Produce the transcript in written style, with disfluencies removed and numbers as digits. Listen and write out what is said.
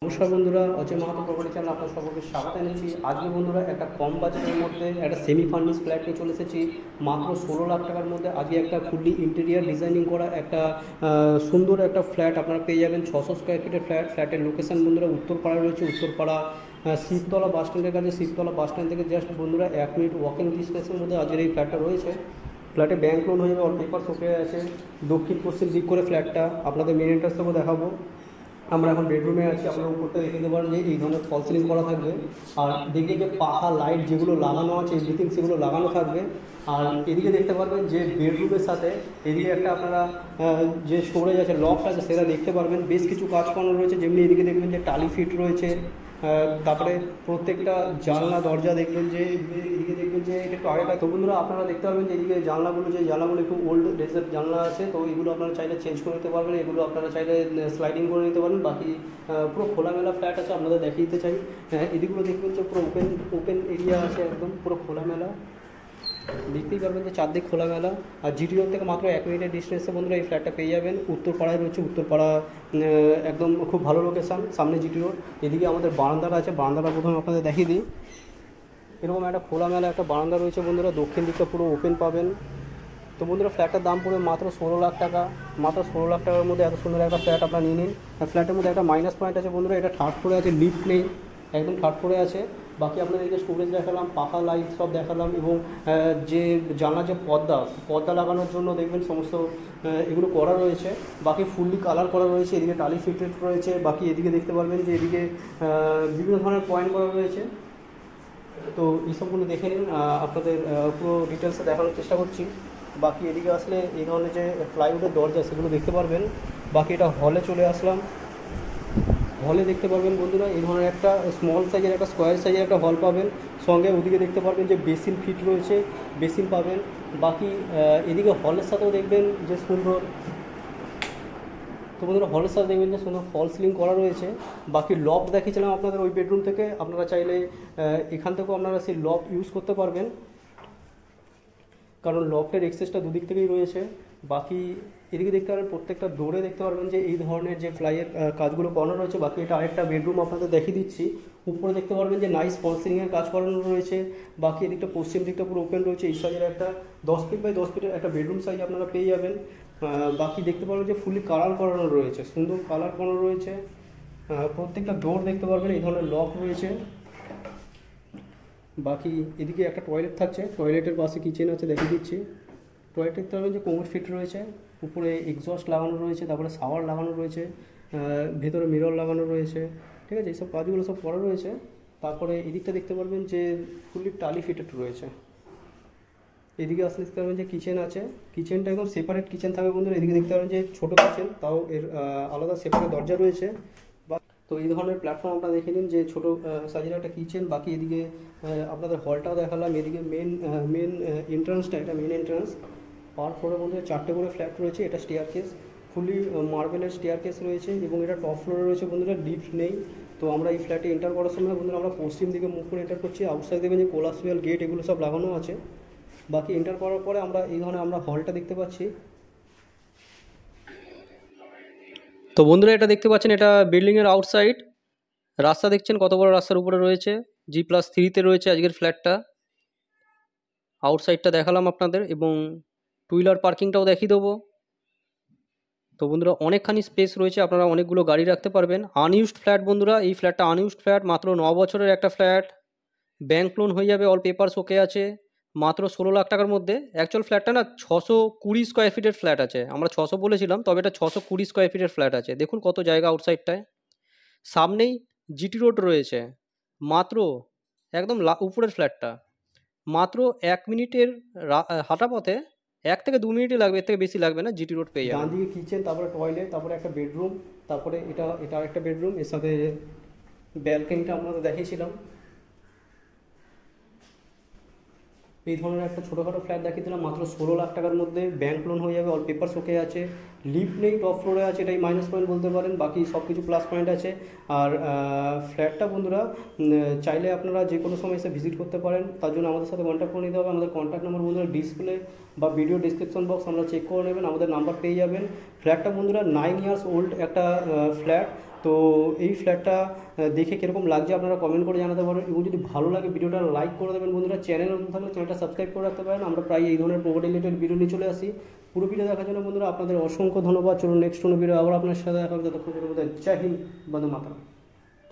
নমস্কার বন্ধুরা, Ajay Mahato property channel আপনার সকলকে স্বাগত জানাচ্ছি। আজকে বন্ধুরা একটা কম বাজেটের মধ্যে একটা সেমি ফার্নিশ ফ্ল্যাট নিয়ে চলে এসেছি। মাত্র 16 লাখ টাকার মধ্যে আজকে একটা ফুললি ইন্টেরিয়ার ডিজাইনিং করা একটা সুন্দর একটা ফ্ল্যাট আপনারা পেয়ে যাবেন। 600 স্কোয়ার ফিটের ফ্ল্যাটের লোকেশন বন্ধুরা উত্তরপাড়া রয়েছে। উত্তরপাড়া শিবতলা বাস স্ট্যান্ডের কাছে, শিবতলা বাস স্ট্যান্ড থেকে জাস্ট বন্ধুরা 1 মিনিট ওয়াকিং ডিস্টেন্সের মধ্যে আজকের এই ফ্ল্যাটটা রয়েছে। ফ্ল্যাটে ব্যাংক লোন হয়ে যাবে, অল পেপার ওকে আছে। দক্ষিণ পশ্চিম দিক করে ফ্ল্যাটটা আপনাদের মেন এন্ট্রান্স থেকেও দেখাবো। আমরা এখন বেডরুমে আছি, আপনারা উপরটা দেখে নিতে পারেন যে এই ধরনের ফল সিলিং করা থাকবে। আর দিকে যে পাখা লাইট যেগুলো লাগানো আছে এভরিথিং সেগুলো লাগানো থাকবে। আর এদিকে দেখতে পারবেন যে বেডরুমের সাথে এদিকে একটা আপনারা যে স্টোরেজ আছে, লক আছে, সেটা দেখতে পারবেন। বেশ কিছু কাজ করানো রয়েছে, যেমনি এদিকে দেখবেন যে টালি ফিট রয়েছে। তারপরে প্রত্যেকটা জানলা দরজা দেখবেন যে এদিকে দেখবেন যে এটা একটু আগেটা। তো বন্ধুরা আপনারা দেখতে পারবেন যে এদিকে জানলাগুলো একটু ওল্ড ডেজের জানলা আছে, তো এগুলো আপনারা চাইলে চেঞ্জ করে নিতে পারবেন। এগুলো আপনারা চাইলে স্লাইডিং করে নিতে পারবেন। বাকি পুরো খোলামেলা ফ্ল্যাট আছে, আপনাদের দেখিয়ে দিতে চাই। এদিকগুলো দেখবেন যে পুরো ওপেন এরিয়া আছে, একদম পুরো খোলামেলা। দেখতেই পারবেন যে চারদিক খোলামেলা। আর জিটি রোড থেকে মাত্র 1 মিনিটের ডিস্টেন্সে বন্ধুরা এই ফ্ল্যাটটা পেয়ে যাবেন। উত্তরপাড়ায় রয়েছে, উত্তরপাড়া একদম খুব ভালো লোকেশান, সামনে জিটি রোড। এদিকে আমাদের বারান্দাটা আছে, বারান্দাটা প্রথমে আপনাদের দেখিয়ে দিই। এরকম একটা খোলামেলা একটা বারান্দা রয়েছে বন্ধুরা, দক্ষিণ দিকটা পুরো ওপেন পাবেন। তো বন্ধুরা ফ্ল্যাটের দাম পড়বে মাত্র 16 লাখ টাকা। মাত্র 16 লাখ টাকার মধ্যে এত সুন্দর একটা ফ্ল্যাট আপনারা নিয়ে নিন। ফ্ল্যাটের মধ্যে একটা মাইনাস পয়েন্ট আছে বন্ধুরা, এটা থার্ড ফ্লোরে আছে, লিফট নেই, একদম থার্ড ফ্লোরে আছে। বাকি আপনাদেরকে স্টোরেজ দেখালাম, পাখা লাইট সব দেখালাম, এবং যে জানলা যে পর্দা লাগানোর জন্য দেখবেন সমস্ত এগুলো করা রয়েছে। বাকি ফুললি কালার করা রয়েছে, এদিকে টালি ফিটেড রয়েছে। বাকি এদিকে দেখতে পারবেন যে এদিকে বিভিন্ন ধরনের পয়েন্ট করা রয়েছে। তো এইসবগুলো দেখে নিন, আপনাদের পুরো ডিটেলসে দেখানোর চেষ্টা করছি। বাকি এদিকে আসলে এই ধরনের যে প্লাইউডের দরজা সেগুলো দেখতে পারবেন। বাকি এটা হলে চলে আসলাম। হলে দেখতে পারবেন বন্ধুরা এই ধরনের একটা স্মল সাইজের একটা স্কোয়ার সাইজের একটা হল পাবেন। সঙ্গে ওদিকে দেখতে পারবেন যে বেসিন ফিট রয়েছে, বেসিন পাবেন। বাকি এদিকে হলের সাথেও দেখবেন যে সুন্দর, তো বন্ধুরা হলের সাথে দেখবেন যে সুন্দর ফল সিলিং করা রয়েছে। বাকি লফট দেখিয়েছিলাম আপনাদের ওই বেডরুম থেকে, আপনারা চাইলে এখান থেকেও আপনারা সেই লফট ইউজ করতে পারবেন, কারণ লফটের এক্সেসটা দুদিক থেকেই রয়েছে। বাকি এদিকে দেখতে পারবেন প্রত্যেকটা ডোরে দেখতে পারবেন যে এই ধরনের যে ফ্লাইয়ের কাজগুলো করানো রয়েছে। বাকি এটা আরেকটা বেডরুম আপনাদের দেখিয়ে দিচ্ছি। উপরে দেখতে পারবেন যে নাইস ফল সিলিংয়ের কাজ করানো রয়েছে। বাকি এদিকটা পশ্চিম দিকটা পুরো ওপেন রয়েছে। এই সাইজের একটা 10 ফিট বাই 10 ফিটের একটা বেডরুম সাইজ আপনারা পেয়ে যাবেন। বাকি দেখতে পারবেন যে ফুলি কালার করানো রয়েছে, সুন্দর কালার করানো রয়েছে। প্রত্যেকটা ডোর দেখতে পারবেন এই ধরনের লক রয়েছে। বাকি এদিকে একটা টয়লেট থাকছে, টয়লেটের পাশে কিচেন আছে, দেখিয়ে দিচ্ছি। টয়লেট দেখতে পাবেন যে কোমর ফিট রয়েছে, উপরে এক্সস্ট লাগানো রয়েছে, তারপরে শাওয়ার লাগানো রয়েছে, ভেতরে মিরর লাগানো রয়েছে। ঠিক আছে, এইসব কাজগুলো সব করা রয়েছে। তারপরে এদিকটা দেখতে পারবেন যে ফুলি টালি ফিটেড রয়েছে। এদিকে আসলে দেখতে পারবেন যে কিচেন আছে, কিচেনটা একদম সেপারেট কিচেন থাকবে বন্ধুরা। এদিকে দেখতে পারবেন যে ছোটো কিচেন, তাও এর আলাদা সেপারেট দরজা রয়েছে। তো এই ধরনের প্ল্যাটফর্ম আপনারা দেখে নিন যে ছোটো সাইজের একটা কিচেন। বাকি এদিকে আপনাদের হলটাও দেখালাম। এদিকে মেন এন্ট্রান্সটা, এটা মেন এন্ট্রান্স। পার ফ্লোরের মধ্যে 4টে করে ফ্ল্যাট রয়েছে। এটা স্টেয়ার কেস, ফুলি মার্বেলের স্টেয়ার কেস রয়েছে, এবং এটা টপ ফ্লোরে রয়েছে বন্ধুরা, লিফট নেই। তো আমরা এই ফ্ল্যাটে এন্টার করার সময় বন্ধুরা আমরা পশ্চিম দিকে মুখ করে এন্টার করছি। আউটসাইড দেবেন যে কোলাসুয়াল গেট এগুলো সব লাগানো আছে। বাকি এন্টার করার পরে আমরা এই ধরনের আমরা হলটা দেখতে পাচ্ছি। তো বন্ধুরা এটা দেখতে পাচ্ছেন, এটা বিল্ডিংয়ের আউটসাইড। রাস্তা দেখছেন কত বড় রাস্তার উপরে রয়েছে, G+3-তে রয়েছে আজকের ফ্ল্যাটটা। আউটসাইডটা দেখালাম আপনাদের, এবং টু হুইলার পার্কিংটাও দেখিয়ে দেবো। তো বন্ধুরা অনেকখানি স্পেস রয়েছে, আপনারা অনেকগুলো গাড়ি রাখতে পারবেন। আনইউজড ফ্ল্যাট বন্ধুরা, এই ফ্ল্যাটটা আনইউজড ফ্ল্যাট, মাত্র 9 বছরের একটা ফ্ল্যাট। ব্যাংক লোন হয়ে যাবে, অল পেপারস ওকে আছে। মাত্র 16 লাখ টাকার মধ্যে। অ্যাকচুয়াল ফ্ল্যাটটা না 620 স্কোয়ার ফিটের ফ্ল্যাট আছে, আমরা 600 বলেছিলাম, তবে এটা 620 স্কোয়ার ফিটের ফ্ল্যাট আছে। দেখুন কত জায়গা আউটসাইডটায়। সামনেই জিটি রোড রয়েছে, মাত্র একদম উপরের ফ্ল্যাটটা। মাত্র 1 মিনিটের হাঁটা পথে, 1 থেকে 2 মিনিটই লাগবে, এর থেকে বেশি লাগবে না, জিটি রোড পেয়ে যাবেন। ডান দিকে কিচেন, তারপরে টয়লেট, তারপরে একটা বেডরুম, তারপরে এটা একটা বেডরুম, এর সাথে ব্যালকনিটা আপনাদের দেখিয়েছিলাম। এই ধরনের একটা ছোটোখাটো ফ্ল্যাট দেখিয়ে দিলাম মাত্র 16 লাখ টাকার মধ্যে। ব্যাংক লোন হয়ে যাবে, অল পেপারস ওকে আছে। লিফট নেই, টপ ফ্লোরে আছে, এটাই মাইনাস পয়েন্ট বলতে পারেন। বাকি সব কিছু প্লাস পয়েন্ট আছে। আর ফ্ল্যাটটা বন্ধুরা চাইলে আপনারা যে কোনো সময় এসে ভিজিট করতে পারেন। তার জন্য আমাদের সাথে কন্ট্যাক্ট করে নিতে হবে। আমাদের কন্ট্যাক্ট নাম্বার বন্ধুরা ডিসপ্লে বা ভিডিও ডিসক্রিপশন বক্স আমরা চেক করে নেবেন, আমাদের নাম্বার পেয়ে যাবেন। ফ্ল্যাটটা বন্ধুরা 9 ইয়ার্স ওল্ড একটা ফ্ল্যাট। তো তো এই ফ্ল্যাটটা দেখে কীরকম লাগছে আপনারা কমেন্ট করে জানাতে পারেন, এবং যদি ভালো লাগে ভিডিওটা লাইক করে দেবেন বন্ধুরা। চ্যানেল নতুন থাকলে চ্যানেলটা সাবস্ক্রাইব করে রাখতে পারেন, আমরা প্রায় এই ধরনের প্রপার্টি রিলেটেড ভিডিও নিয়ে চলে আসি। পুরো ভিডিও দেখার জন্য বন্ধুরা আপনাদের অসংখ্য ধন্যবাদ। চলুন নেক্সট কোনো ভিডিও আবার আপনার সাথে দেখা হবে, ততক্ষণ পর্যন্ত জয় হিন্দ, বন্দে মাতরম।